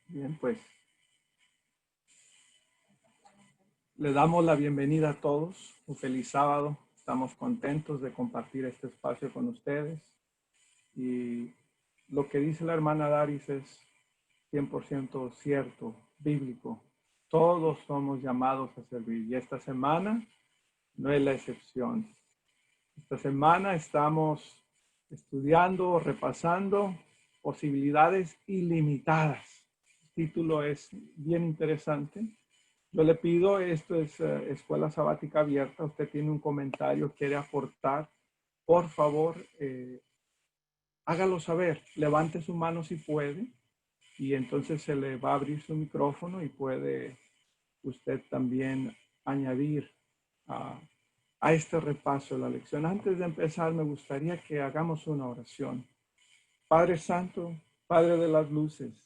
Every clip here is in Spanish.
Bien, pues le damos la bienvenida a todos. Un feliz sábado. Estamos contentos de compartir este espacio con ustedes. Y lo que dice la hermana Daris es 100% cierto, bíblico. Todos somos llamados a servir y esta semana no es la excepción. Esta semana estamos estudiando, repasando posibilidades ilimitadas. El título es bien interesante. Yo le pido, esto es Escuela Sabática Abierta, usted tiene un comentario, quiere aportar, por favor, hágalo saber, levante su mano si puede y entonces se le va a abrir su micrófono y puede usted también añadir a este repaso de la lección. Antes de empezar, me gustaría que hagamos una oración. Padre Santo, Padre de las luces,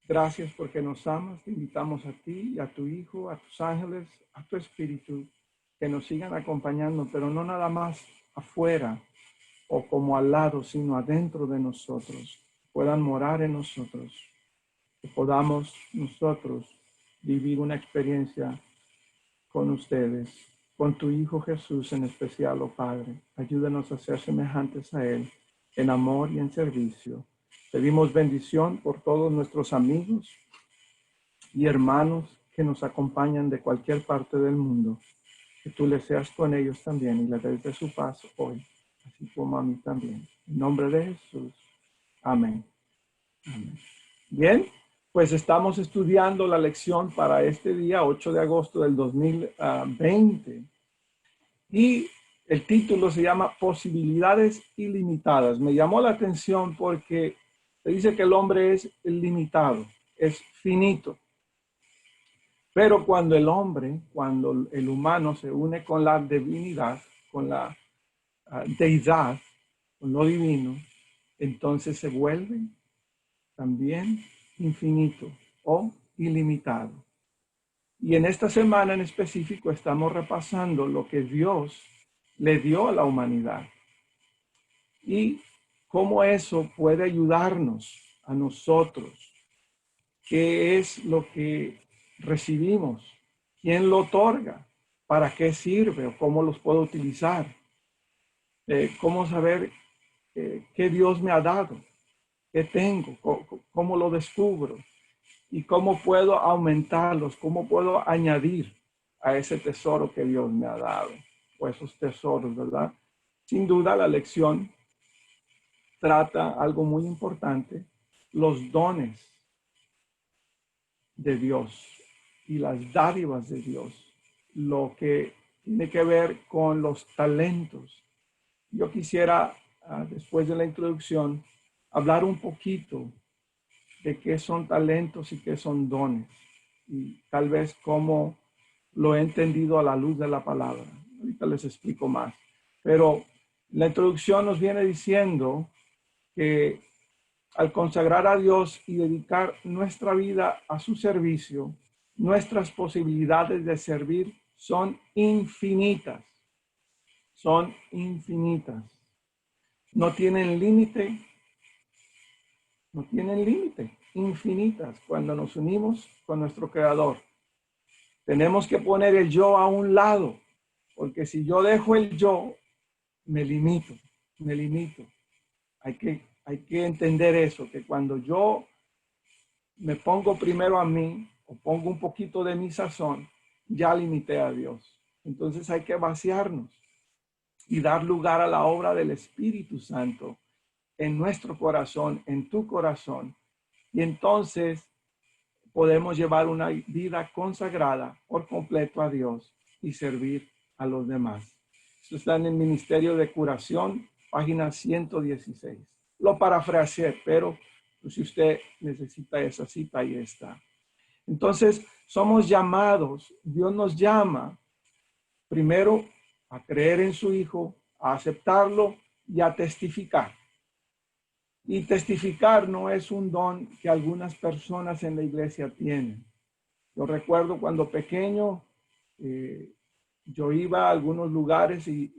gracias porque nos amas, te invitamos a ti y a tu Hijo, a tus ángeles, a tu Espíritu, que nos sigan acompañando, pero no nada más afuera o como al lado, sino adentro de nosotros, puedan morar en nosotros, que podamos nosotros vivir una experiencia con ustedes, con tu Hijo Jesús en especial, oh Padre. Ayúdanos a ser semejantes a Él en amor y en servicio. Pedimos bendición por todos nuestros amigos y hermanos que nos acompañan de cualquier parte del mundo. Que tú les seas con ellos también y les des de su paz hoy, así como a mí también. En nombre de Jesús. Amén. Amén. Bien, pues estamos estudiando la lección para este día, 8 de agosto del 2020. Y el título se llama Posibilidades Ilimitadas. Me llamó la atención porque se dice que el hombre es limitado, es finito. Pero cuando cuando el humano se une con la divinidad, con la deidad, con lo divino, entonces se vuelve también infinito o ilimitado. Y en esta semana en específico estamos repasando lo que Dios le dio a la humanidad y cómo eso puede ayudarnos a nosotros. ¿Qué es lo que recibimos? ¿Quién lo otorga? ¿Para qué sirve o cómo los puedo utilizar? ¿Cómo saber qué Dios me ha dado? ¿Qué tengo? ¿Cómo lo descubro? ¿Y cómo puedo aumentarlos? ¿Cómo puedo añadir a ese tesoro que Dios me ha dado? O esos tesoros, ¿verdad? Sin duda la lección trata algo muy importante, los dones de Dios y las dádivas de Dios, lo que tiene que ver con los talentos. Yo quisiera, después de la introducción, hablar un poquito de qué son talentos y qué son dones, y tal vez cómo lo he entendido a la luz de la palabra. Ahorita les explico más. Pero la introducción nos viene diciendo que al consagrar a Dios y dedicar nuestra vida a su servicio, nuestras posibilidades de servir son infinitas. Son infinitas. No tienen límite. No tienen límite. Infinitas cuando nos unimos con nuestro Creador. Tenemos que poner el yo a un lado, porque si yo dejo el yo, me limito. Hay que entender eso, que cuando yo me pongo primero a mí, o pongo un poquito de mi sazón, ya limité a Dios. Entonces hay que vaciarnos y dar lugar a la obra del Espíritu Santo en nuestro corazón, en tu corazón. Y entonces podemos llevar una vida consagrada por completo a Dios y servir a los demás. Esto está en el Ministerio de Curación, página 116. Lo parafraseé, pero pues, si usted necesita esa cita, ahí está. Entonces, somos llamados, Dios nos llama primero a creer en su Hijo, a aceptarlo y a testificar. Y testificar no es un don que algunas personas en la iglesia tienen. Yo recuerdo cuando pequeño, yo iba a algunos lugares y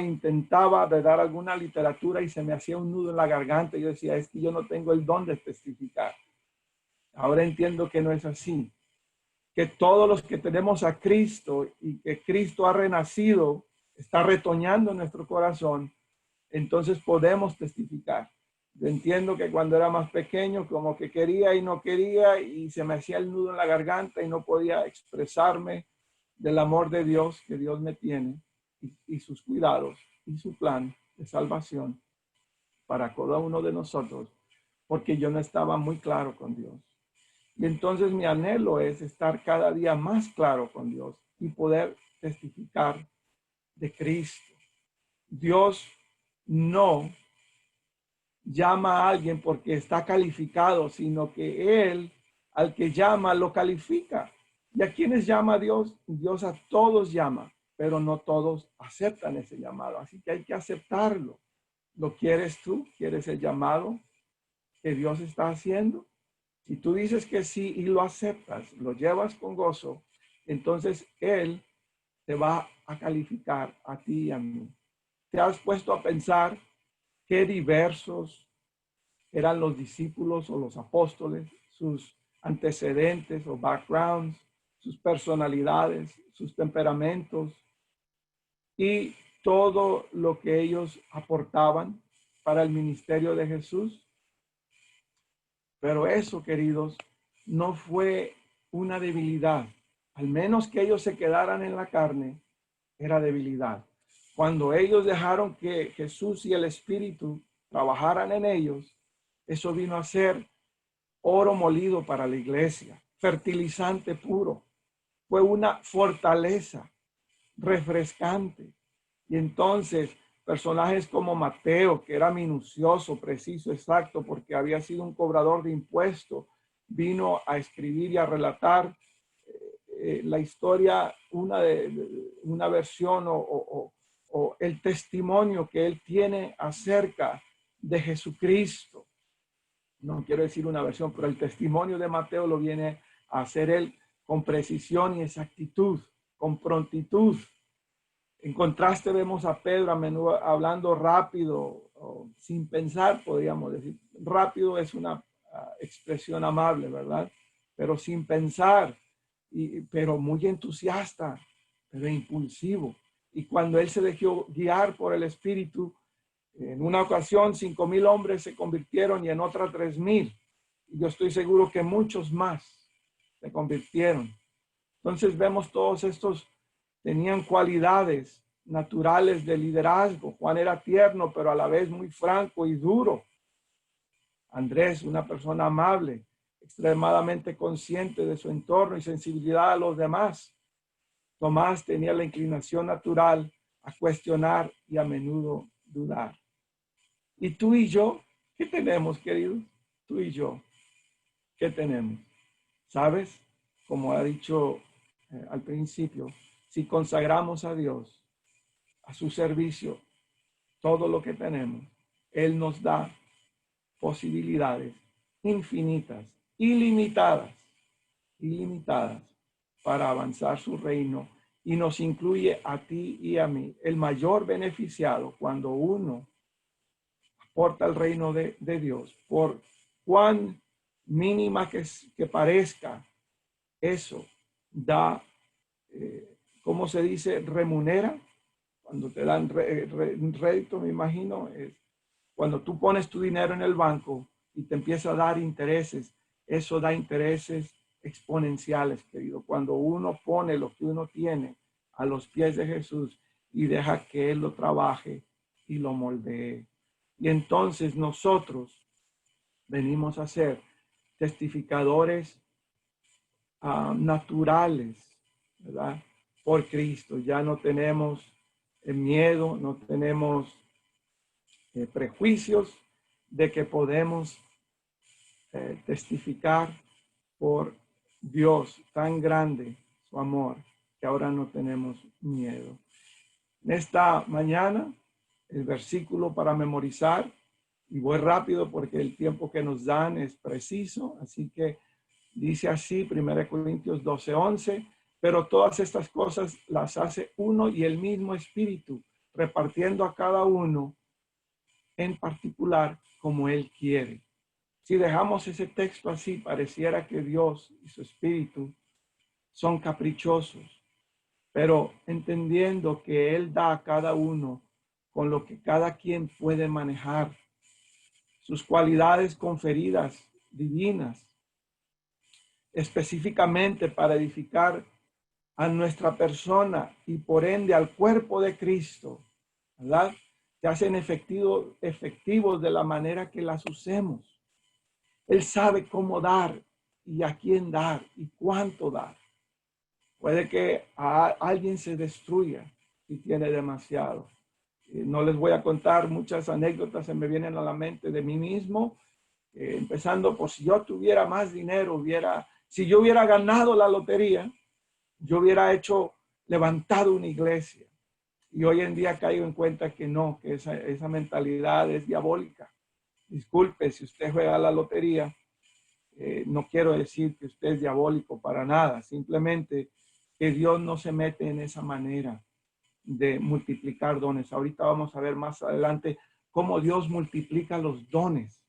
intentaba de dar alguna literatura y se me hacía un nudo en la garganta. Yo decía, es que yo no tengo el don de testificar. Ahora entiendo que no es así, que todos los que tenemos a Cristo y que Cristo ha renacido, está retoñando en nuestro corazón, entonces podemos testificar. Yo entiendo que cuando era más pequeño, como que quería y no quería, y se me hacía el nudo en la garganta y no podía expresarme del amor de Dios que Dios me tiene y sus cuidados y su plan de salvación para cada uno de nosotros, porque yo no estaba muy claro con Dios. Y entonces mi anhelo es estar cada día más claro con Dios y poder testificar de Cristo. Dios no llama a alguien porque está calificado, sino que Él, al que llama, lo califica. ¿Y a quiénes llama Dios? Dios a todos llama, pero no todos aceptan ese llamado. Así que hay que aceptarlo. ¿Lo quieres tú? ¿Quieres el llamado que Dios está haciendo? Si tú dices que sí y lo aceptas, lo llevas con gozo, entonces Él te va a calificar a ti y a mí. ¿Te has puesto a pensar qué diversos eran los discípulos o los apóstoles, sus antecedentes o backgrounds, sus personalidades, sus temperamentos y todo lo que ellos aportaban para el ministerio de Jesús? Pero eso, queridos, no fue una debilidad. Al menos que ellos se quedaran en la carne, era debilidad. Cuando ellos dejaron que Jesús y el Espíritu trabajaran en ellos, eso vino a ser oro molido para la iglesia, fertilizante puro. Fue una fortaleza refrescante. Y entonces personajes como Mateo, que era minucioso, preciso, exacto, porque había sido un cobrador de impuestos, vino a escribir y a relatar la historia, una versión o el testimonio que él tiene acerca de Jesucristo. No quiero decir una versión, pero el testimonio de Mateo lo viene a hacer él con precisión y exactitud, con prontitud. En contraste vemos a Pedro a menudo hablando rápido, sin pensar, podríamos decir. Rápido es una expresión amable, ¿verdad? Pero sin pensar, pero muy entusiasta, pero impulsivo. Y cuando él se dejó guiar por el Espíritu, en una ocasión 5,000 hombres se convirtieron y en otra 3,000. Y yo estoy seguro que muchos más se convirtieron. Entonces vemos todos estos tenían cualidades naturales de liderazgo. Juan era tierno, pero a la vez muy franco y duro. Andrés, una persona amable, extremadamente consciente de su entorno y sensibilidad a los demás. Tomás tenía la inclinación natural a cuestionar y a menudo dudar. ¿Y tú y yo? ¿Qué tenemos, queridos? Tú y yo, ¿qué tenemos? ¿Sabes? Como ha dicho al principio, si consagramos a Dios, a su servicio, todo lo que tenemos, Él nos da posibilidades infinitas, ilimitadas para avanzar su reino y nos incluye a ti y a mí. El mayor beneficiado cuando uno aporta el reino de Dios, por cuán mínima que parezca, eso da, ¿cómo se dice? Remunera. Cuando te dan rédito, me imagino, es cuando tú pones tu dinero en el banco y te empieza a dar intereses, eso da intereses exponenciales, querido. Cuando uno pone lo que uno tiene a los pies de Jesús y deja que Él lo trabaje y lo moldee. Y entonces nosotros venimos a ser testificadores naturales, ¿verdad? Por Cristo. Ya no tenemos miedo, no tenemos prejuicios de que podemos testificar por Dios tan grande, su amor, que ahora no tenemos miedo. En esta mañana, el versículo para memorizar, y voy rápido porque el tiempo que nos dan es preciso, así que dice así, 1 Corintios 12:11, pero todas estas cosas las hace uno y el mismo Espíritu, repartiendo a cada uno en particular como Él quiere. Si dejamos ese texto así, pareciera que Dios y su Espíritu son caprichosos, pero entendiendo que Él da a cada uno con lo que cada quien puede manejar, sus cualidades conferidas divinas, específicamente para edificar a nuestra persona y por ende al cuerpo de Cristo, ¿verdad? Se hacen efectivos de la manera que las usemos. Él sabe cómo dar y a quién dar y cuánto dar. Puede que a alguien se destruya si tiene demasiado. No les voy a contar muchas anécdotas, se me vienen a la mente de mí mismo, empezando por si yo tuviera más dinero, si yo hubiera ganado la lotería, yo hubiera levantado una iglesia. Y hoy en día caigo en cuenta que no, que esa mentalidad es diabólica. Disculpe, si usted juega a la lotería, no quiero decir que usted es diabólico para nada, simplemente que Dios no se mete en esa manera de multiplicar dones. Ahorita vamos a ver más adelante cómo Dios multiplica los dones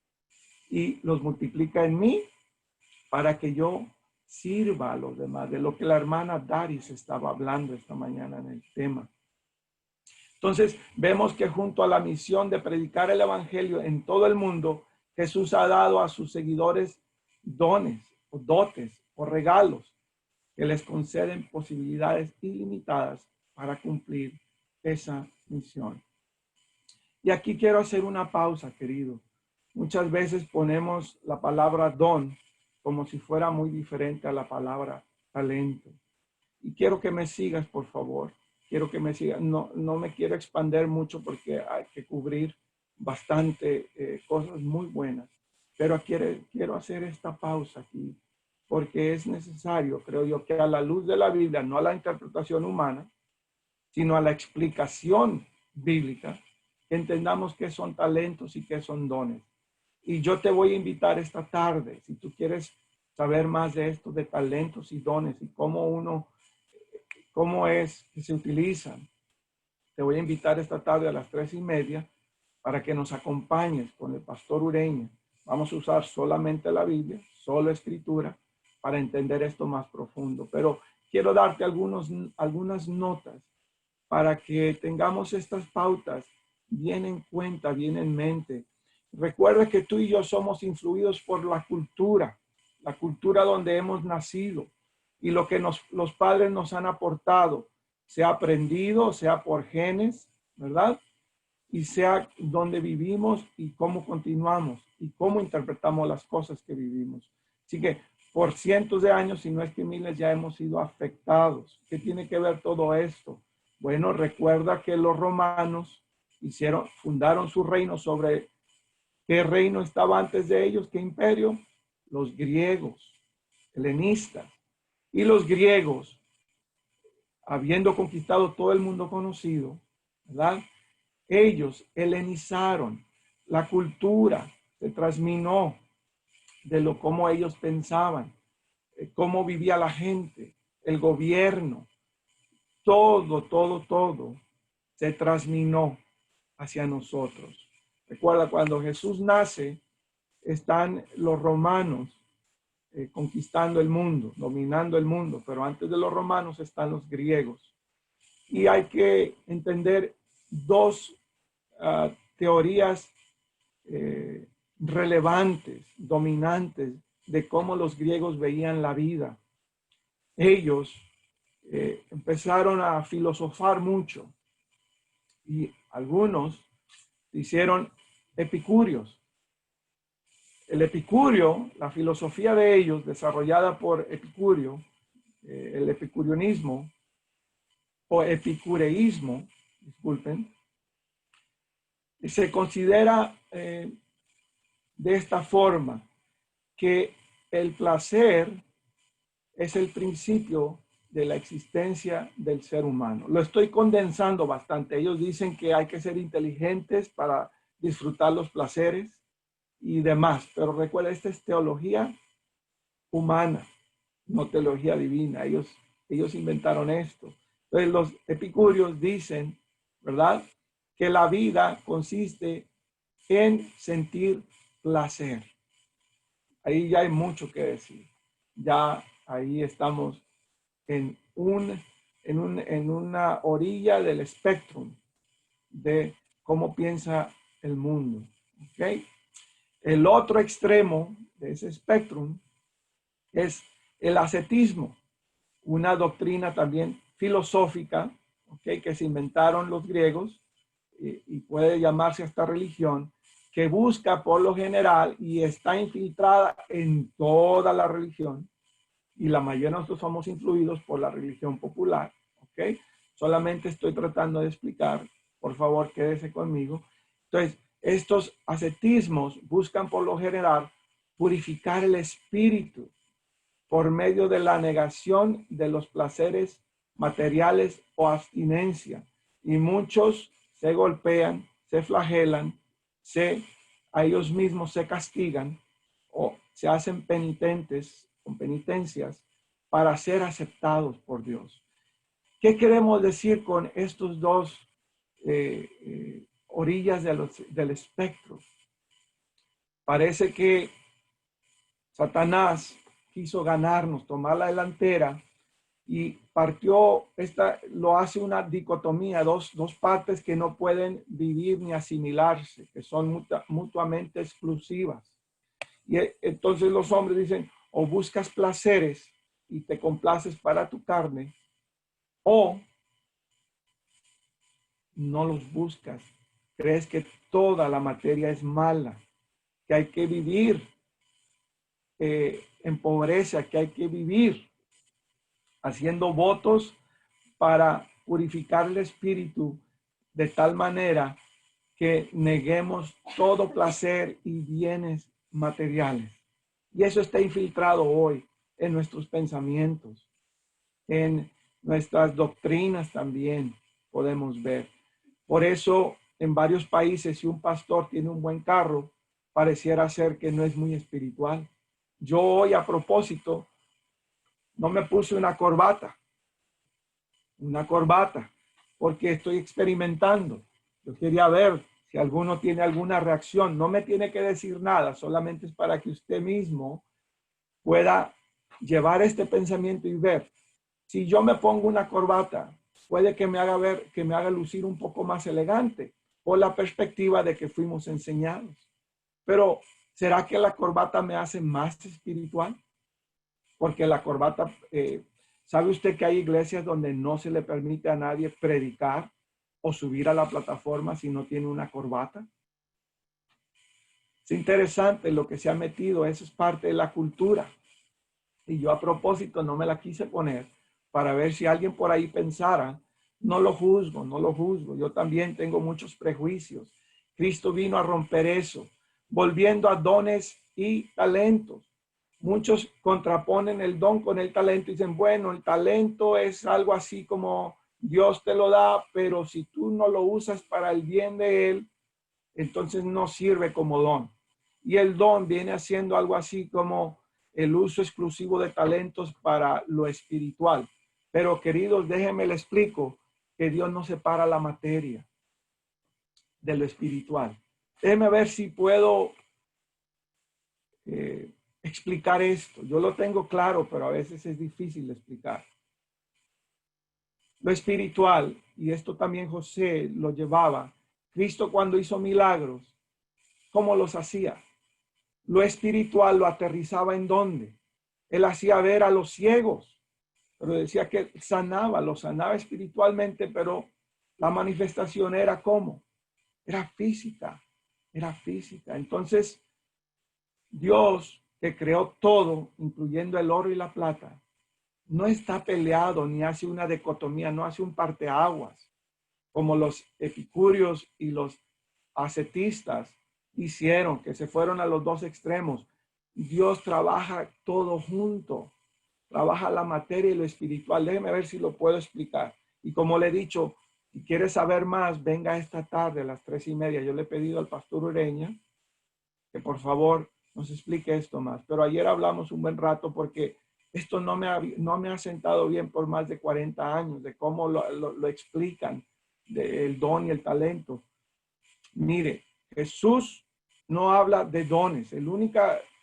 y los multiplica en mí para que yo sirva a los demás, de lo que la hermana Daris estaba hablando esta mañana en el tema. Entonces, vemos que junto a la misión de predicar el evangelio en todo el mundo, Jesús ha dado a sus seguidores dones o dotes o regalos que les conceden posibilidades ilimitadas para cumplir esa misión. Y aquí quiero hacer una pausa, querido. Muchas veces ponemos la palabra don como si fuera muy diferente a la palabra talento. Y quiero que me sigas, por favor. Quiero que me sigas. No me quiero expander mucho porque hay que cubrir bastante cosas muy buenas. Pero quiero hacer esta pausa aquí porque es necesario, creo yo, que a la luz de la Biblia, no a la interpretación humana, sino a la explicación bíblica, entendamos qué son talentos y qué son dones. Y yo te voy a invitar esta tarde, si tú quieres saber más de esto, de talentos y dones y cómo es que se utilizan, te voy a invitar esta tarde a las 3:30 para que nos acompañes con el pastor Ureña. Vamos a usar solamente la Biblia, solo escritura, para entender esto más profundo. Pero quiero darte algunas notas para que tengamos estas pautas bien en cuenta, bien en mente. Recuerda que tú y yo somos influidos por la cultura donde hemos nacido y lo que los padres nos han aportado, sea aprendido, sea por genes, ¿verdad? Y sea donde vivimos y cómo continuamos y cómo interpretamos las cosas que vivimos. Así que por cientos de años, si no es que miles, ya hemos sido afectados. ¿Qué tiene que ver todo esto? Bueno, recuerda que los romanos fundaron su reino sobre ¿qué reino estaba antes de ellos? ¿Qué imperio? Los griegos, helenistas. Y los griegos, habiendo conquistado todo el mundo conocido, ¿verdad? Ellos helenizaron la cultura, se transminó de cómo ellos pensaban, cómo vivía la gente, el gobierno, todo se transminó hacia nosotros. Recuerda, cuando Jesús nace, están los romanos conquistando el mundo, dominando el mundo, pero antes de los romanos están los griegos. Y hay que entender dos teorías relevantes, dominantes, de cómo los griegos veían la vida. Ellos empezaron a filosofar mucho y algunos se hicieron epicúreos. El epicurio, la filosofía de ellos, desarrollada por Epicurio, el epicureanismo o epicureísmo, disculpen, se considera de esta forma, que el placer es el principio de la existencia del ser humano. Lo estoy condensando bastante. Ellos dicen que hay que ser inteligentes para disfrutar los placeres y demás. Pero recuerda, esta es teología humana, no teología divina. Ellos inventaron esto. Entonces los epicúreos dicen, ¿verdad?, que la vida consiste en sentir placer. ahí ya hay mucho que decir. Ya ahí estamos en una orilla del espectro de cómo piensa el mundo. ¿Okay? El otro extremo de ese espectro es el ascetismo, una doctrina también filosófica, ¿okay? Que se inventaron los griegos y puede llamarse esta religión, que busca por lo general y está infiltrada en toda la religión, y la mayoría de nosotros somos influidos por la religión popular, ¿ok? Solamente estoy tratando de explicar, por favor, quédese conmigo. Entonces, estos ascetismos buscan por lo general purificar el espíritu por medio de la negación de los placeres materiales o abstinencia. Y muchos se golpean, se flagelan, a ellos mismos se castigan o se hacen penitentes con penitencias para ser aceptados por Dios. ¿Qué queremos decir con estos dos orillas del espectro? Parece que Satanás quiso ganarnos, tomar la delantera y partió, lo hace una dicotomía, dos partes que no pueden vivir ni asimilarse, que son mutuamente exclusivas. Y entonces los hombres dicen, o buscas placeres y te complaces para tu carne, o no los buscas. Crees que toda la materia es mala, que hay que vivir en pobreza, que hay que vivir haciendo votos para purificar el espíritu de tal manera que neguemos todo placer y bienes materiales. Y eso está infiltrado hoy en nuestros pensamientos, en nuestras doctrinas también podemos ver. Por eso, en varios países, si un pastor tiene un buen carro, pareciera ser que no es muy espiritual. Yo hoy, a propósito, no me puse una corbata, porque estoy experimentando. Yo quería ver si alguno tiene alguna reacción. No me tiene que decir nada, solamente es para que usted mismo pueda llevar este pensamiento y ver. Si yo me pongo una corbata, puede que me haga lucir un poco más elegante por la perspectiva de que fuimos enseñados. Pero, ¿será que la corbata me hace más espiritual? Porque la corbata, ¿sabe usted que hay iglesias donde no se le permite a nadie predicar o subir a la plataforma si no tiene una corbata? Es interesante lo que se ha metido, eso es parte de la cultura. Y yo a propósito no me la quise poner para ver si alguien por ahí pensara, no lo juzgo, yo también tengo muchos prejuicios. Cristo vino a romper eso, volviendo a dones y talentos. Muchos contraponen el don con el talento y dicen, bueno, el talento es algo así como Dios te lo da, pero si tú no lo usas para el bien de él, entonces no sirve como don. Y el don viene haciendo algo así como el uso exclusivo de talentos para lo espiritual. Pero queridos, déjenme les explico que Dios no separa la materia de lo espiritual. Déjenme ver si puedo explicar esto. Yo lo tengo claro, pero a veces es difícil de explicar. Lo espiritual, y esto también José lo llevaba, Cristo cuando hizo milagros, ¿cómo los hacía? Lo espiritual lo aterrizaba ¿en dónde? Él hacía ver a los ciegos, pero decía que lo sanaba espiritualmente, pero la manifestación era ¿cómo? Era física. Entonces, Dios, que creó todo, incluyendo el oro y la plata, no está peleado ni hace una dicotomía, no hace un parteaguas, como los epicúreos y los ascetistas hicieron, que se fueron a los dos extremos. Dios trabaja todo junto, trabaja la materia y lo espiritual. Déjeme ver si lo puedo explicar. Y como le he dicho, si quiere saber más, venga esta tarde a las 3:30. Yo le he pedido al pastor Ureña que por favor nos explique esto más. Pero ayer hablamos un buen rato porque esto no me ha sentado bien por más de 40 años, de cómo lo explican, del don y el talento. Mire, Jesús no habla de dones.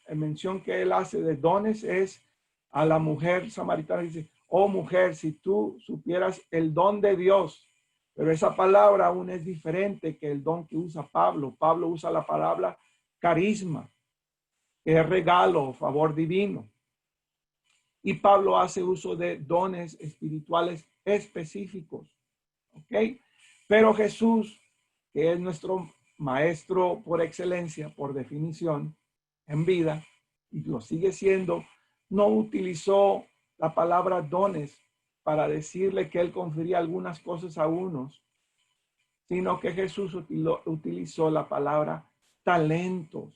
mención que él hace de dones es a la mujer samaritana. Dice, oh mujer, si tú supieras el don de Dios, pero esa palabra aún es diferente que el don que usa Pablo. Pablo usa la palabra carisma, que es regalo o favor divino. Y Pablo hace uso de dones espirituales específicos. ¿Ok? Pero Jesús, que es nuestro maestro por excelencia, por definición, en vida, y lo sigue siendo, no utilizó la palabra dones para decirle que él confería algunas cosas a unos, sino que Jesús utilizó la palabra talentos.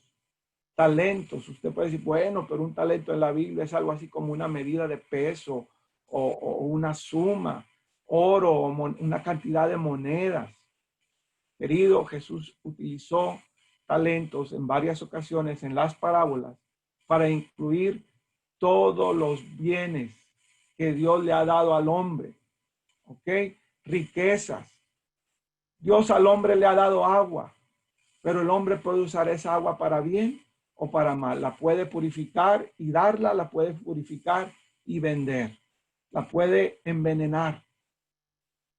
Talentos, usted puede decir, bueno, pero un talento en la Biblia es algo así como una medida de peso o una suma, oro o una cantidad de monedas. Querido, Jesús utilizó talentos en varias ocasiones en las parábolas para incluir todos los bienes que Dios le ha dado al hombre. ¿Ok? Riquezas. Dios al hombre le ha dado agua, pero el hombre puede usar esa agua para bien o para mal. La puede purificar y darla, la puede purificar y vender. La puede envenenar.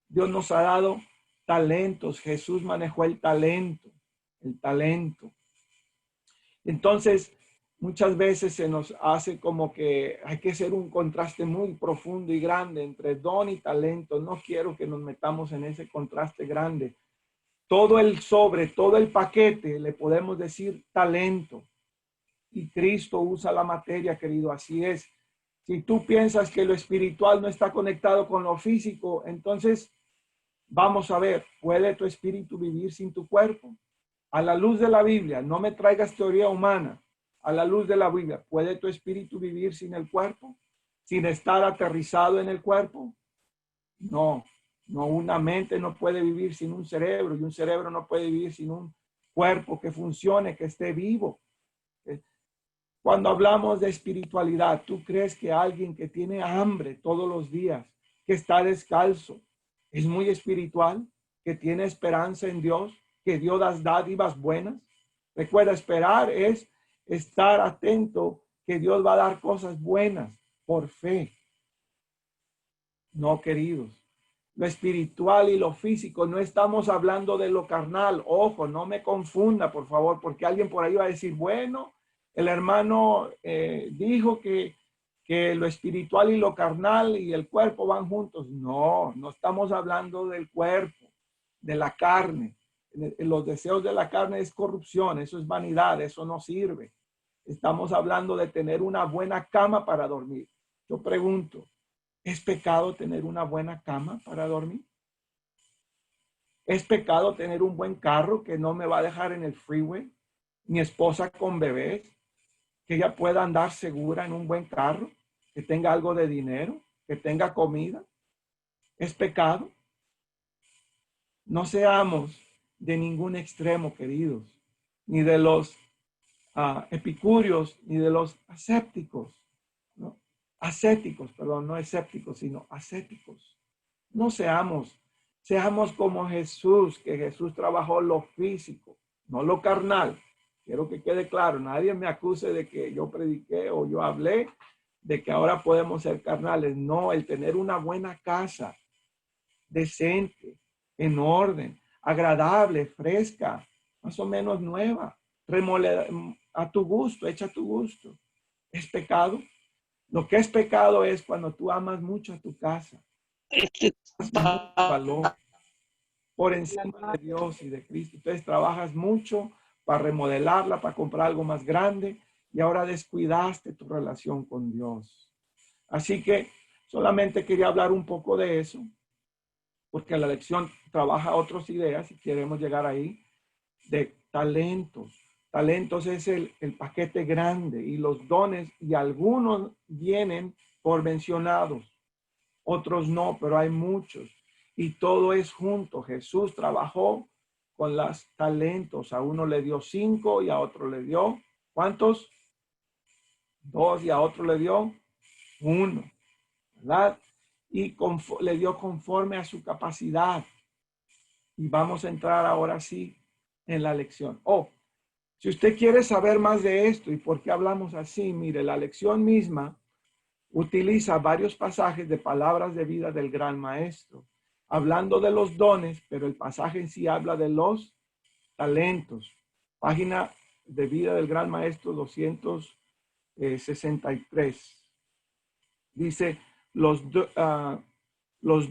Dios nos ha dado talentos. Jesús manejó el talento. El talento. Entonces, muchas veces se nos hace como que hay que hacer un contraste muy profundo y grande entre don y talento. No quiero que nos metamos en ese contraste grande. Todo el sobre, todo el paquete, le podemos decir talento. Y Cristo usa la materia, querido, así es. Si tú piensas que lo espiritual no está conectado con lo físico, entonces vamos a ver, ¿puede tu espíritu vivir sin tu cuerpo? A la luz de la Biblia, no me traigas teoría humana. A la luz de la Biblia, ¿puede tu espíritu vivir sin el cuerpo? ¿Sin estar aterrizado en el cuerpo? No, no, una mente no puede vivir sin un cerebro y un cerebro no puede vivir sin un cuerpo que funcione, que esté vivo. Cuando hablamos de espiritualidad, ¿tú crees que alguien que tiene hambre todos los días, que está descalzo, es muy espiritual, que tiene esperanza en Dios, que Dios da dádivas buenas? Recuerda, esperar es estar atento que Dios va a dar cosas buenas por fe. No, queridos. Lo espiritual y lo físico, no estamos hablando de lo carnal. Ojo, no me confunda, por favor, porque alguien por ahí va a decir, bueno, el hermano dijo que lo espiritual y lo carnal y el cuerpo van juntos. No, no estamos hablando del cuerpo, de la carne. Los deseos de la carne es corrupción, eso es vanidad, eso no sirve. Estamos hablando de tener una buena cama para dormir. Yo pregunto, ¿es pecado tener una buena cama para dormir? ¿Es pecado tener un buen carro que no me va a dejar en el freeway? Mi esposa con bebés, que ella pueda andar segura en un buen carro, que tenga algo de dinero, que tenga comida. ¿Es pecado? No seamos de ningún extremo, queridos, ni de los epicúreos, ni de los ascéticos, ¿no? Ascéticos, perdón, no escépticos, sino ascéticos. No seamos como Jesús, que Jesús trabajó lo físico, no lo carnal. Quiero que quede claro, nadie me acuse de que yo prediqué o yo hablé de que ahora podemos ser carnales. No, el tener una buena casa, decente, en orden, agradable, fresca, más o menos nueva, a tu gusto, hecha a tu gusto. ¿Es pecado? Lo que es pecado es cuando tú amas mucho a tu casa, mucho valor por encima de Dios y de Cristo. Entonces trabajas mucho para remodelarla, para comprar algo más grande y ahora descuidaste tu relación con Dios. Así que solamente quería hablar un poco de eso, porque la lección trabaja otras ideas y queremos llegar ahí, de talentos. Talentos es el paquete grande y los dones, y algunos vienen por mencionados, otros no, pero hay muchos. Y todo es junto. Jesús trabajó con los talentos. A uno le dio 5 y a otro le dio, ¿cuántos? 2 y a otro le dio 1, ¿verdad? Y le dio conforme a su capacidad. Y vamos a entrar ahora sí en la lección. Si usted quiere saber más de esto y por qué hablamos así, mire, la lección misma utiliza varios pasajes de palabras de vida del Gran Maestro, hablando de los dones, pero el pasaje en sí habla de los talentos. Página de vida del Gran Maestro 263. Dice, los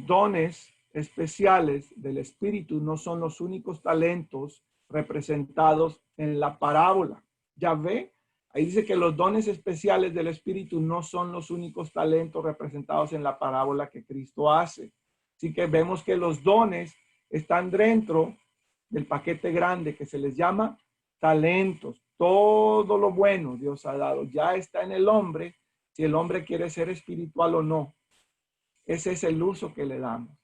dones especiales del Espíritu no son los únicos talentos representados en la parábola. ¿Ya ve? Ahí dice que los dones especiales del Espíritu no son los únicos talentos representados en la parábola que Cristo hace. Así que vemos que los dones están dentro del paquete grande que se les llama talentos. Todo lo bueno Dios ha dado ya está en el hombre, si el hombre quiere ser espiritual o no. Ese es el uso que le damos.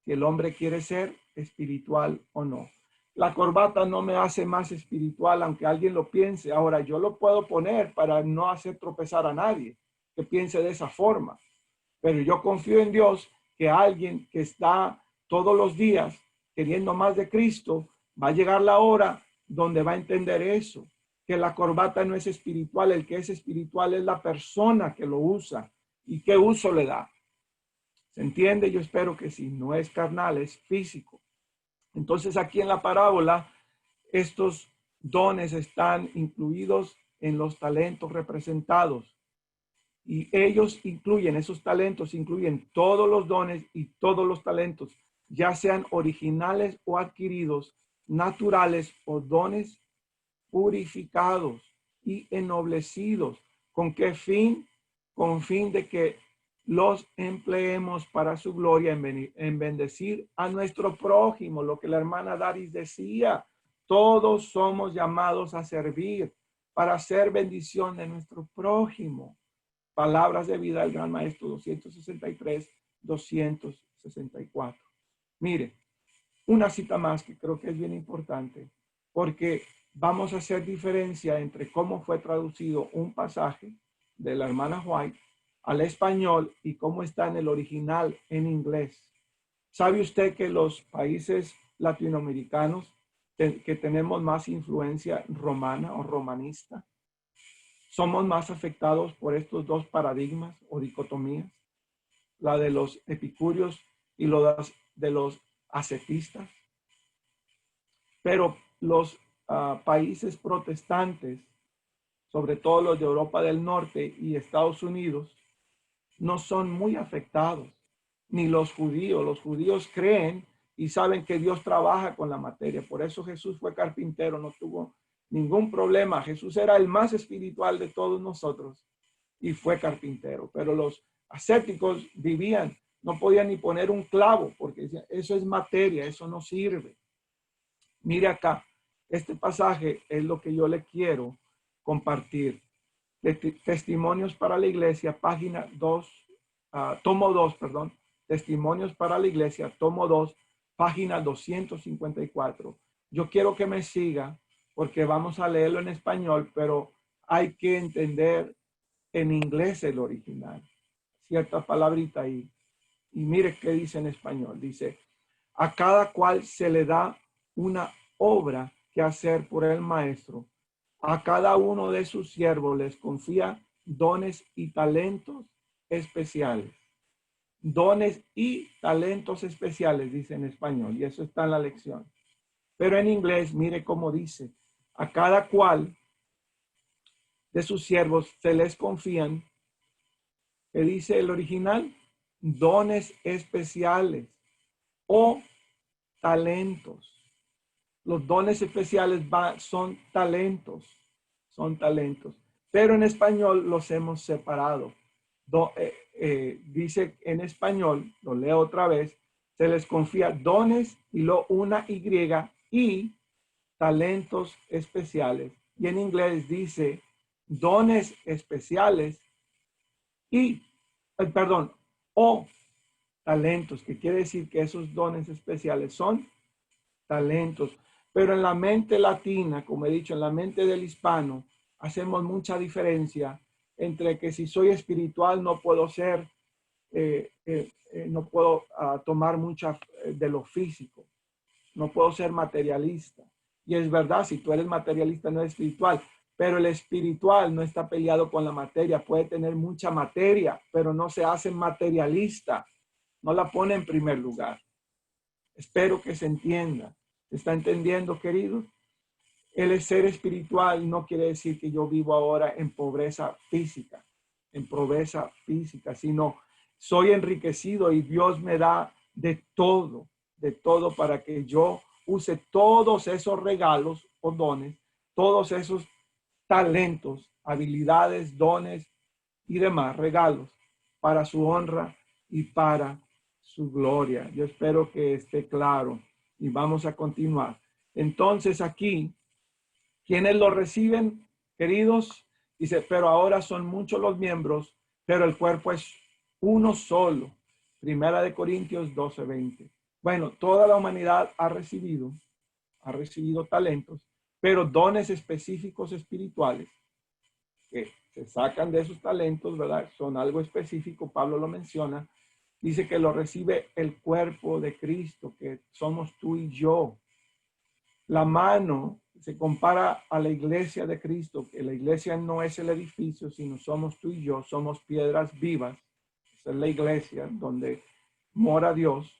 Si el hombre quiere ser espiritual o no. La corbata no me hace más espiritual, aunque alguien lo piense. Ahora, yo lo puedo poner para no hacer tropezar a nadie que piense de esa forma. Pero yo confío en Dios que alguien que está todos los días queriendo más de Cristo, va a llegar la hora donde va a entender eso, que la corbata no es espiritual, el que es espiritual es la persona que lo usa y qué uso le da. ¿Se entiende? Yo espero que sí, no es carnal, es físico. Entonces aquí en la parábola, estos dones están incluidos en los talentos representados. Y ellos incluyen, esos talentos incluyen todos los dones y todos los talentos, ya sean originales o adquiridos, naturales o dones purificados y ennoblecidos. ¿Con qué fin? Con fin de que los empleemos para su gloria en bendecir a nuestro prójimo, lo que la hermana Daris decía. Todos somos llamados a servir para hacer bendición de nuestro prójimo. Palabras de vida del Gran Maestro 263, 264. Mire, una cita más que creo que es bien importante, porque vamos a hacer diferencia entre cómo fue traducido un pasaje de la hermana White al español y cómo está en el original en inglés. ¿Sabe usted que los países latinoamericanos que tenemos más influencia romana o romanista, somos más afectados por estos dos paradigmas o dicotomías, la de los epicúreos y de los ascetistas? Pero los países protestantes, sobre todo los de Europa del Norte y Estados Unidos, no son muy afectados, ni los judíos. Los judíos creen y saben que Dios trabaja con la materia. Por eso Jesús fue carpintero, no tuvo ningún problema. Jesús era el más espiritual de todos nosotros y fue carpintero. Pero los ascéticos vivían, no podían ni poner un clavo porque eso es materia, eso no sirve. Mire acá, este pasaje es lo que yo le quiero compartir. Testimonios para la Iglesia, página 2, tomo 2, perdón. Testimonios para la Iglesia, tomo 2, página 254. Yo quiero que me siga porque vamos a leerlo en español, pero hay que entender en inglés el original. Cierta palabrita ahí. Y mire qué dice en español. Dice, a cada cual se le da una obra que hacer por el maestro. A cada uno de sus siervos les confía dones y talentos especiales. Dones y talentos especiales, dice en español, y eso está en la lección. Pero en inglés, mire cómo dice, a cada cual de sus siervos se les confían, que dice el original, dones especiales o talentos. Los dones especiales son talentos, pero en español los hemos separado. Dice en español, lo leo otra vez, se les confía dones y una y talentos especiales. Y en inglés dice dones especiales o talentos, que quiere decir que esos dones especiales son talentos. Pero en la mente latina, como he dicho, en la mente del hispano, hacemos mucha diferencia entre que si soy espiritual no puedo ser, no puedo tomar mucha de lo físico, no puedo ser materialista. Y es verdad, si tú eres materialista no es espiritual, pero el espiritual no está peleado con la materia. Puede tener mucha materia, pero no se hace materialista. No la pone en primer lugar. Espero que se entienda. ¿Se está entendiendo, queridos? El ser espiritual no quiere decir que yo vivo ahora en pobreza física, sino soy enriquecido y Dios me da de todo para que yo use todos esos regalos o dones, todos esos talentos, habilidades, dones y demás regalos para su honra y para su gloria. Yo espero que esté claro y vamos a continuar. Entonces aquí, ¿quiénes lo reciben, queridos? Dice, pero ahora son muchos los miembros, pero el cuerpo es uno solo. Primera de Corintios 12:20. Bueno, toda la humanidad ha recibido talentos, pero dones específicos espirituales que se sacan de esos talentos, ¿verdad? Son algo específico, Pablo lo menciona. Dice que lo recibe el cuerpo de Cristo, que somos tú y yo. La mano se compara a la iglesia de Cristo, que la iglesia no es el edificio, sino somos tú y yo, somos piedras vivas. Esa es la iglesia donde mora Dios.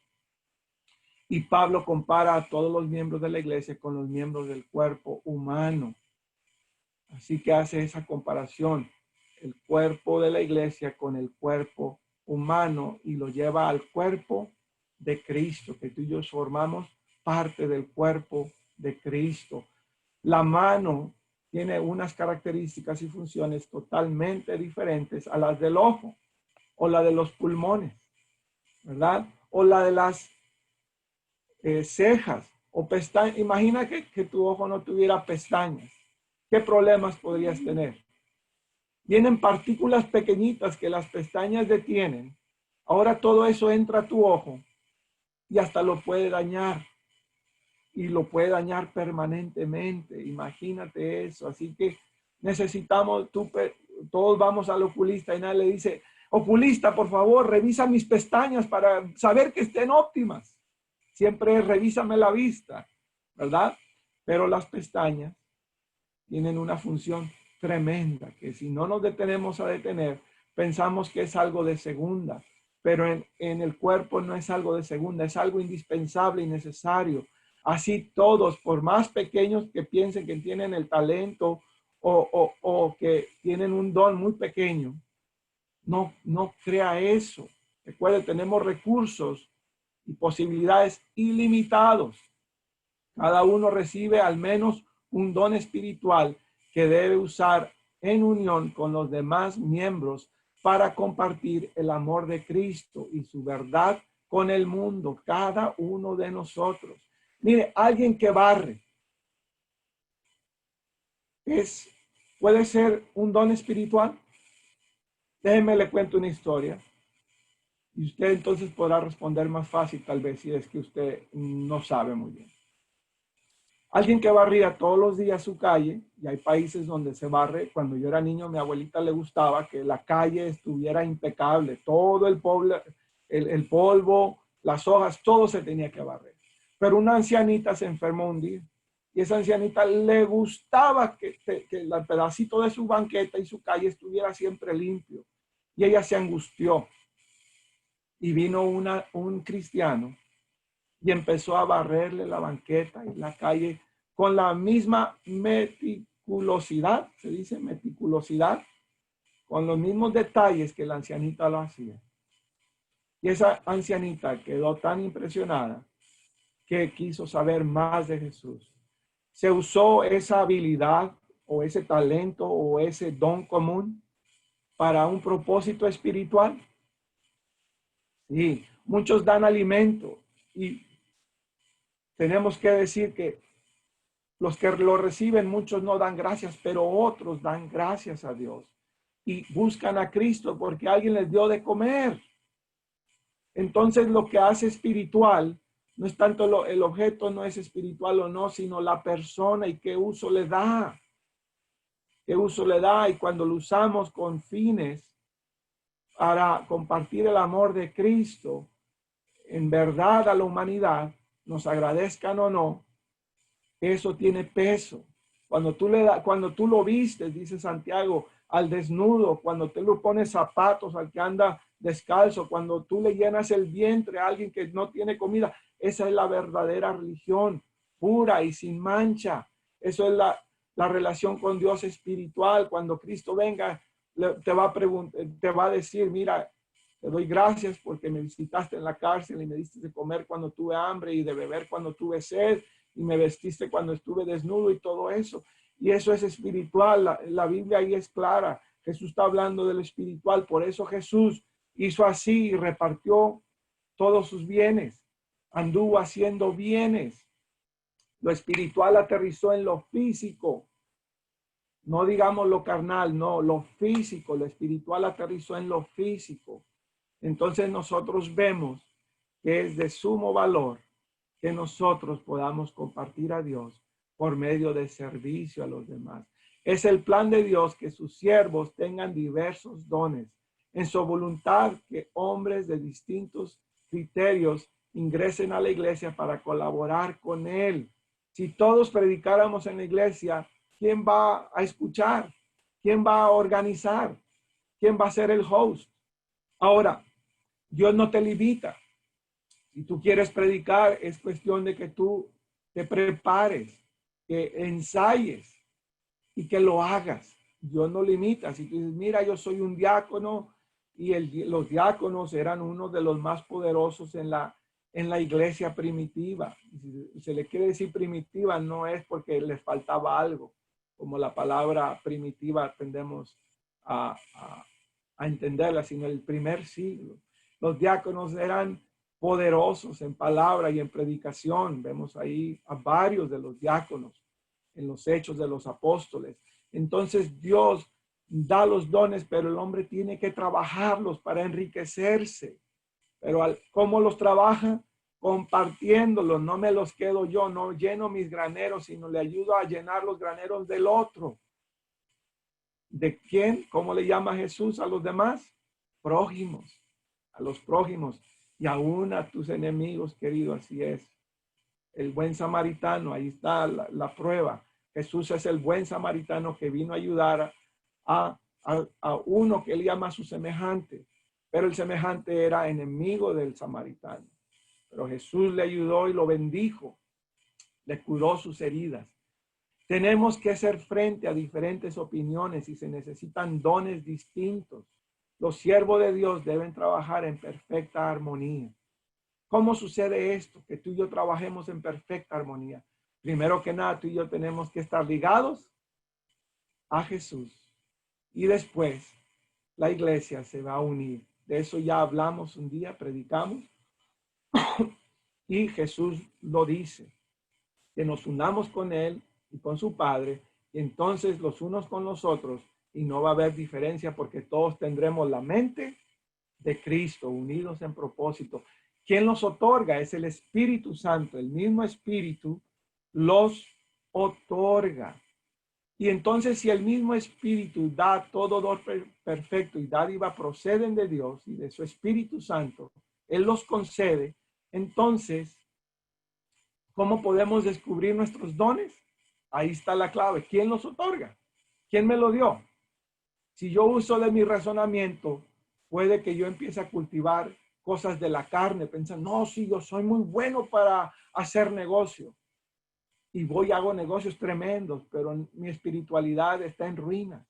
Y Pablo compara a todos los miembros de la iglesia con los miembros del cuerpo humano. Así que hace esa comparación, el cuerpo de la iglesia con el cuerpo humano y lo lleva al cuerpo de Cristo, que tú y yo formamos parte del cuerpo de Cristo. La mano tiene unas características y funciones totalmente diferentes a las del ojo o la de los pulmones, ¿verdad? O la de las cejas o pestañas. Imagina que tu ojo no tuviera pestañas. ¿Qué problemas podrías tener? Vienen partículas pequeñitas que las pestañas detienen. Ahora todo eso entra a tu ojo y hasta lo puede dañar. Y lo puede dañar permanentemente. Imagínate eso. Así que necesitamos, todos vamos al oculista y nadie le dice, oculista, por favor, revisa mis pestañas para saber que estén óptimas. Siempre revísame la vista, ¿verdad? Pero las pestañas tienen una función tremenda, que si no nos detenemos a detener, pensamos que es algo de segunda, pero en el cuerpo no es algo de segunda, es algo indispensable y necesario. Así todos, por más pequeños que piensen que tienen el talento o que tienen un don muy pequeño, no crea eso. Recuerde, tenemos recursos y posibilidades ilimitados. Cada uno recibe al menos un don espiritual que debe usar en unión con los demás miembros para compartir el amor de Cristo y su verdad con el mundo, cada uno de nosotros. Mire, alguien que barre puede ser un don espiritual. Déjeme le cuento una historia y usted entonces podrá responder más fácil tal vez si es que usted no sabe muy bien. Alguien que barría todos los días su calle, y hay países donde se barre. Cuando yo era niño, a mi abuelita le gustaba que la calle estuviera impecable, todo el polvo, las hojas, todo se tenía que barrer. Pero una ancianita se enfermó un día y esa ancianita le gustaba que el pedacito de su banqueta y su calle estuviera siempre limpio. Y ella se angustió y vino un cristiano y empezó a barrerle la banqueta y la calle con la misma meticulosidad, se dice meticulosidad, con los mismos detalles que la ancianita lo hacía. Y esa ancianita quedó tan impresionada que quiso saber más de Jesús. Se usó esa habilidad o ese talento o ese don común para un propósito espiritual. Sí, muchos dan alimento y tenemos que decir que los que lo reciben, muchos no dan gracias, pero otros dan gracias a Dios y buscan a Cristo porque alguien les dio de comer. Entonces lo que hace espiritual no es tanto el objeto, no es espiritual o no, sino la persona y qué uso le da. Qué uso le da, y cuando lo usamos con fines para compartir el amor de Cristo en verdad a la humanidad, nos agradezcan o no, eso tiene peso. Cuando tú lo vistes, dice Santiago, al desnudo, cuando tú le pones zapatos al que anda descalzo, cuando tú le llenas el vientre a alguien que no tiene comida, esa es la verdadera religión, pura y sin mancha. Eso es la relación con Dios espiritual. Cuando Cristo venga, te va a decir, mira, te doy gracias porque me visitaste en la cárcel y me diste de comer cuando tuve hambre y de beber cuando tuve sed y me vestiste cuando estuve desnudo y todo eso. Y eso es espiritual. La Biblia ahí es clara. Jesús está hablando del espiritual. Por eso Jesús hizo así y repartió todos sus bienes. Anduvo haciendo bienes. Lo espiritual aterrizó en lo físico. No digamos lo carnal, no, lo físico. Lo espiritual aterrizó en lo físico. Entonces nosotros vemos que es de sumo valor que nosotros podamos compartir a Dios por medio de servicio a los demás. Es el plan de Dios que sus siervos tengan diversos dones. En su voluntad que hombres de distintos criterios ingresen a la iglesia para colaborar con Él. Si todos predicáramos en la iglesia, ¿quién va a escuchar? ¿Quién va a organizar? ¿Quién va a ser el host? Ahora, Dios no te limita. Si tú quieres predicar, es cuestión de que tú te prepares, que ensayes y que lo hagas. Dios no limita. Si tú dices, mira, yo soy un diácono y los diáconos eran uno de los más poderosos en la iglesia primitiva. Si se le quiere decir primitiva, no es porque les faltaba algo, como la palabra primitiva tendemos a entenderla, sino el primer siglo. Los diáconos eran poderosos en palabra y en predicación. Vemos ahí a varios de los diáconos en los Hechos de los Apóstoles. Entonces Dios da los dones, pero el hombre tiene que trabajarlos para enriquecerse. Pero ¿cómo los trabaja? Compartiéndolos. No me los quedo yo, no lleno mis graneros, sino le ayudo a llenar los graneros del otro. ¿De quién? ¿Cómo le llama Jesús a los demás? Prójimos, a los prójimos y aún a tus enemigos, querido, así es. El buen samaritano, ahí está la prueba. Jesús es el buen samaritano que vino a ayudar a uno que él llama a su semejante, pero el semejante era enemigo del samaritano. Pero Jesús le ayudó y lo bendijo, le curó sus heridas. Tenemos que hacer frente a diferentes opiniones y se necesitan dones distintos. Los siervos de Dios deben trabajar en perfecta armonía. ¿Cómo sucede esto? Que tú y yo trabajemos en perfecta armonía. Primero que nada, tú y yo tenemos que estar ligados a Jesús. Y después, la iglesia se va a unir. De eso ya hablamos un día, predicamos. Y Jesús lo dice, que nos unamos con Él y con su Padre, y entonces los unos con los otros, y no va a haber diferencia porque todos tendremos la mente de Cristo, unidos en propósito. ¿Quién los otorga? Es el Espíritu Santo, el mismo Espíritu los otorga. Y entonces si el mismo Espíritu da todo don perfecto y dádiva proceden de Dios y de su Espíritu Santo, Él los concede, entonces, ¿cómo podemos descubrir nuestros dones? Ahí está la clave. ¿Quién los otorga? ¿Quién me lo dio? Si yo uso de mi razonamiento, puede que yo empiece a cultivar cosas de la carne, pensando, no, sí, yo soy muy bueno para hacer negocio. Y voy y hago negocios tremendos, pero mi espiritualidad está en ruinas.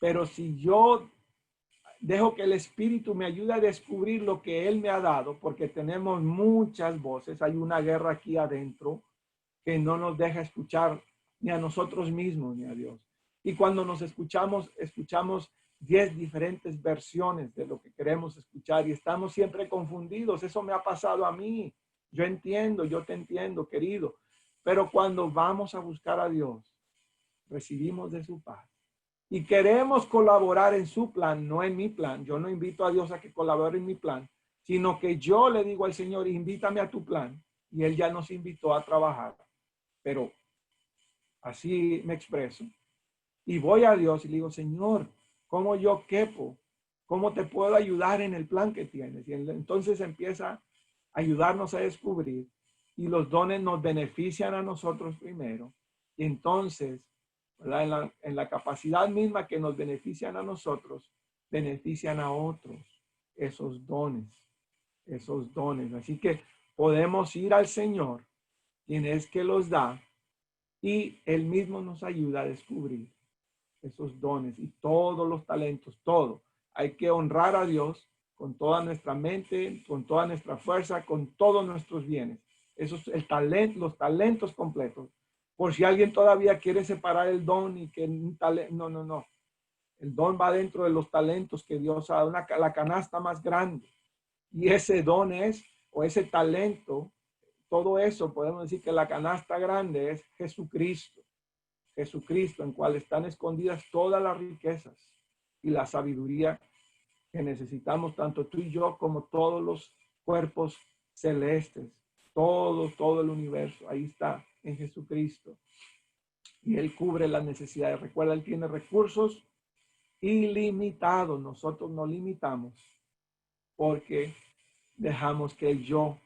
Pero si yo dejo que el Espíritu me ayude a descubrir lo que Él me ha dado, porque tenemos muchas voces, hay una guerra aquí adentro que no nos deja escuchar ni a nosotros mismos ni a Dios. Y cuando nos escuchamos 10 diferentes versiones de lo que queremos escuchar y estamos siempre confundidos. Eso me ha pasado a mí. Yo entiendo, yo te entiendo, querido. Pero cuando vamos a buscar a Dios, recibimos de su paz. Y queremos colaborar en su plan, no en mi plan. Yo no invito a Dios a que colabore en mi plan, sino que yo le digo al Señor, invítame a tu plan. Y Él ya nos invitó a trabajar. Pero así me expreso. Y voy a Dios y le digo, Señor, ¿cómo yo quepo? ¿Cómo te puedo ayudar en el plan que tienes? Y entonces empieza a ayudarnos a descubrir y los dones nos benefician a nosotros primero. Y entonces, ¿verdad? En la capacidad misma que nos benefician a nosotros, benefician a otros esos dones, esos dones. Así que podemos ir al Señor, quien es que los da, y Él mismo nos ayuda a descubrir esos dones y todos los talentos, todo. Hay que honrar a Dios con toda nuestra mente, con toda nuestra fuerza, con todos nuestros bienes. Eso es el talento, los talentos completos. Por si alguien todavía quiere separar el don y que un talento, no, no, no. El don va dentro de los talentos que Dios ha dado, la canasta más grande. Y ese don es, o ese talento, todo eso, podemos decir que la canasta grande es Jesucristo. Jesucristo, en cual están escondidas todas las riquezas y la sabiduría que necesitamos, tanto tú y yo como todos los cuerpos celestes, todo el universo. Ahí está, en Jesucristo. Y Él cubre las necesidades. Recuerda, Él tiene recursos ilimitados. Nosotros no limitamos porque dejamos que el yo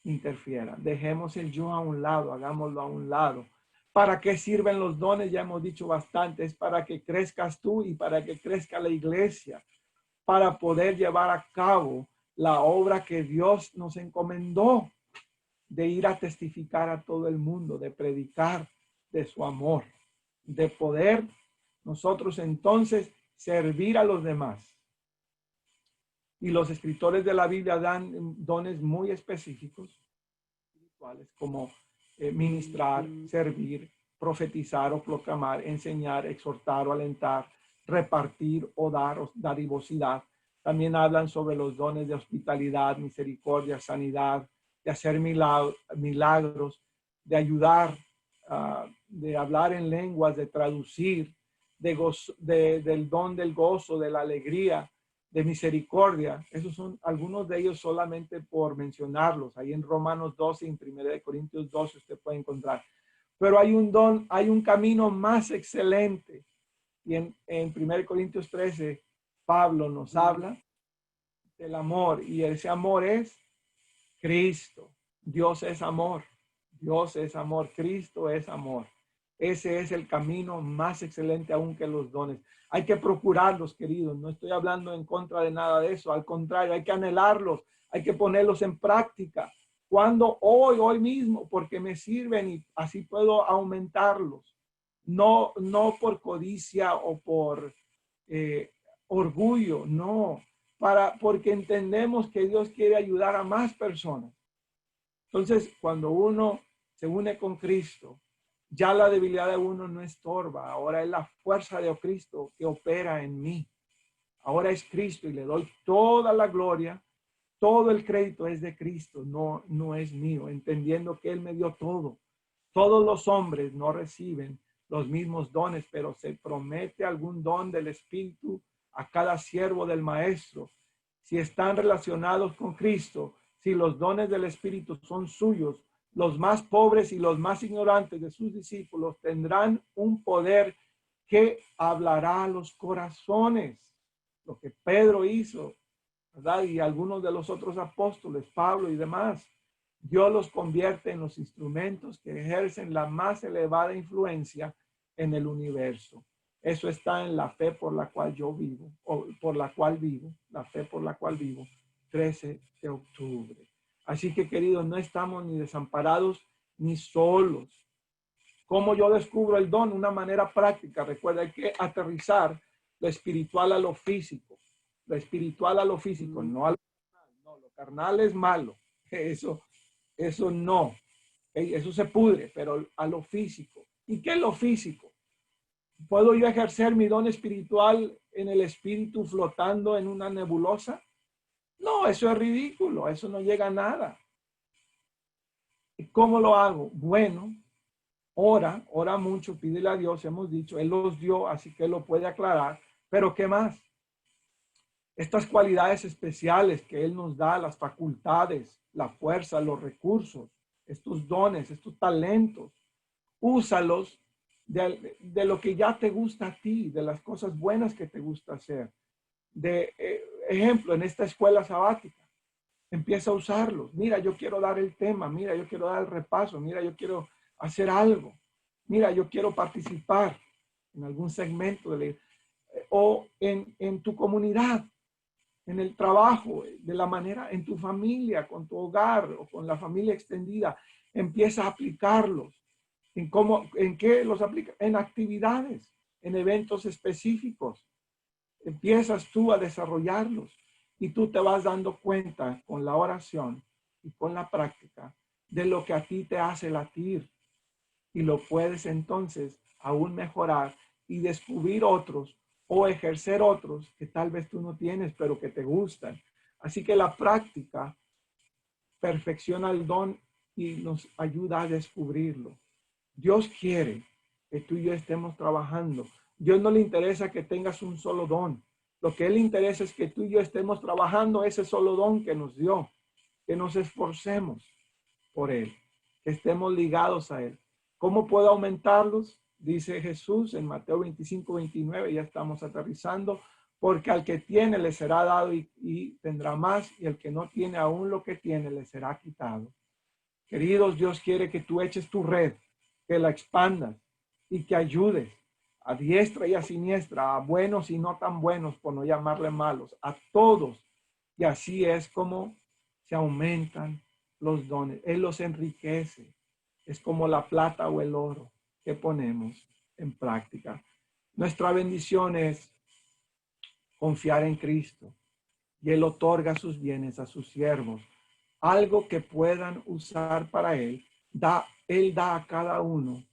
interfiera. Dejemos el yo a un lado, hagámoslo a un lado. ¿Para qué sirven los dones? Ya hemos dicho bastante. Es para que crezcas tú y para que crezca la iglesia, para poder llevar a cabo la obra que Dios nos encomendó, de ir a testificar a todo el mundo, de predicar de su amor, de poder nosotros entonces servir a los demás. Y los escritores de la Biblia dan dones muy específicos, espirituales, como ministrar, servir, profetizar o proclamar, enseñar, exhortar o alentar, repartir o dar dadivosidad. También hablan sobre los dones de hospitalidad, misericordia, sanidad, de hacer milagros, de ayudar, de hablar en lenguas, de traducir, del don del gozo, de la alegría, de misericordia. Esos son algunos de ellos solamente por mencionarlos. Ahí en Romanos 12 y en 1 Corintios 12 usted puede encontrar. Pero hay un don, hay un camino más excelente. Y en 1 Corintios 13, Pablo nos habla del amor. Y ese amor es Cristo. Dios es amor. Dios es amor. Cristo es amor. Ese es el camino más excelente aún que los dones. Hay que procurarlos, queridos. No estoy hablando en contra de nada de eso. Al contrario, hay que anhelarlos. Hay que ponerlos en práctica. Cuando hoy mismo, porque me sirven y así puedo aumentarlos. No por codicia o por orgullo, no. Porque entendemos que Dios quiere ayudar a más personas. Entonces, cuando uno se une con Cristo, ya la debilidad de uno no estorba. Ahora es la fuerza de Cristo que opera en mí. Ahora es Cristo y le doy toda la gloria. Todo el crédito es de Cristo, no es mío, entendiendo que Él me dio todo. Todos los hombres no reciben los mismos dones, pero se promete algún don del Espíritu a cada siervo del Maestro. Si están relacionados con Cristo, si los dones del Espíritu son suyos, los más pobres y los más ignorantes de sus discípulos tendrán un poder que hablará a los corazones. Lo que Pedro hizo, ¿verdad? Y algunos de los otros apóstoles, Pablo y demás, Dios los convierte en los instrumentos que ejercen la más elevada influencia en el universo. Eso está en la fe por la cual yo vivo, o por la cual vivo, la fe por la cual vivo, 13 de octubre. Así que, queridos, no estamos ni desamparados ni solos. ¿Cómo yo descubro el don? Una manera práctica. Recuerda, hay que aterrizar lo espiritual a lo físico. Lo espiritual a lo físico, no a lo carnal. No, lo carnal es malo. Eso no. Eso se pudre, pero a lo físico. ¿Y qué es lo físico? ¿Puedo yo ejercer mi don espiritual en el espíritu flotando en una nebulosa? No, eso es ridículo. Eso no llega a nada. ¿Y cómo lo hago? Bueno, ora mucho, pídele a Dios, hemos dicho, Él los dio, así que Él lo puede aclarar. Pero ¿qué más? Estas cualidades especiales que Él nos da, las facultades, la fuerza, los recursos, estos dones, estos talentos, úsalos de lo que ya te gusta a ti, de las cosas buenas que te gusta hacer. De ejemplo, en esta escuela sabática, Empieza a usarlos. Mira, yo quiero dar el tema. Mira, yo quiero dar el repaso. Mira, yo quiero hacer algo. Mira, yo quiero participar en algún segmento o en tu comunidad, en el trabajo, de la manera, en tu familia, con tu hogar o con la familia extendida. Empieza a aplicarlos. ¿En qué los aplica? En actividades, en eventos específicos. Empiezas tú a desarrollarlos y tú te vas dando cuenta con la oración y con la práctica de lo que a ti te hace latir, y lo puedes entonces aún mejorar y descubrir otros o ejercer otros que tal vez tú no tienes, pero que te gustan. Así que la práctica perfecciona el don y nos ayuda a descubrirlo. Dios quiere que tú y yo estemos trabajando. Dios no le interesa que tengas un solo don. Lo que Él le interesa es que tú y yo estemos trabajando ese solo don que nos dio, que nos esforcemos por Él, que estemos ligados a Él. ¿Cómo puedo aumentarlos? Dice Jesús en Mateo 25-29, ya estamos aterrizando, porque al que tiene le será dado y tendrá más, y el que no tiene aún lo que tiene le será quitado. Queridos, Dios quiere que tú eches tu red, que la expandas y que ayudes a diestra y a siniestra, a buenos y no tan buenos, por no llamarle malos, a todos. Y así es como se aumentan los dones. Él los enriquece. Es como la plata o el oro que ponemos en práctica. Nuestra bendición es confiar en Cristo, y Él otorga sus bienes a sus siervos, algo que puedan usar para Él. Él da a cada uno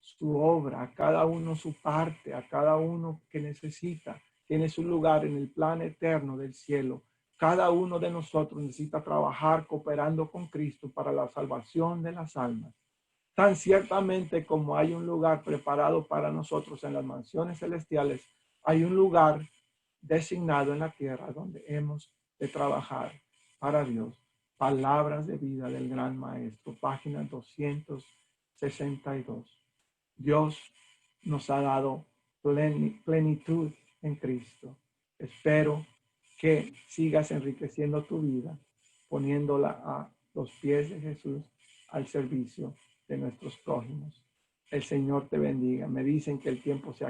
su obra, a cada uno su parte, a cada uno que necesita. Tiene su lugar en el plan eterno del cielo. Cada uno de nosotros necesita trabajar cooperando con Cristo para la salvación de las almas. Tan ciertamente como hay un lugar preparado para nosotros en las mansiones celestiales, hay un lugar designado en la tierra donde hemos de trabajar para Dios. Palabras de vida del gran maestro, página 262. Dios nos ha dado plenitud en Cristo. Espero que sigas enriqueciendo tu vida, poniéndola a los pies de Jesús al servicio de nuestros prójimos. El Señor te bendiga. Me dicen que el tiempo se acaba.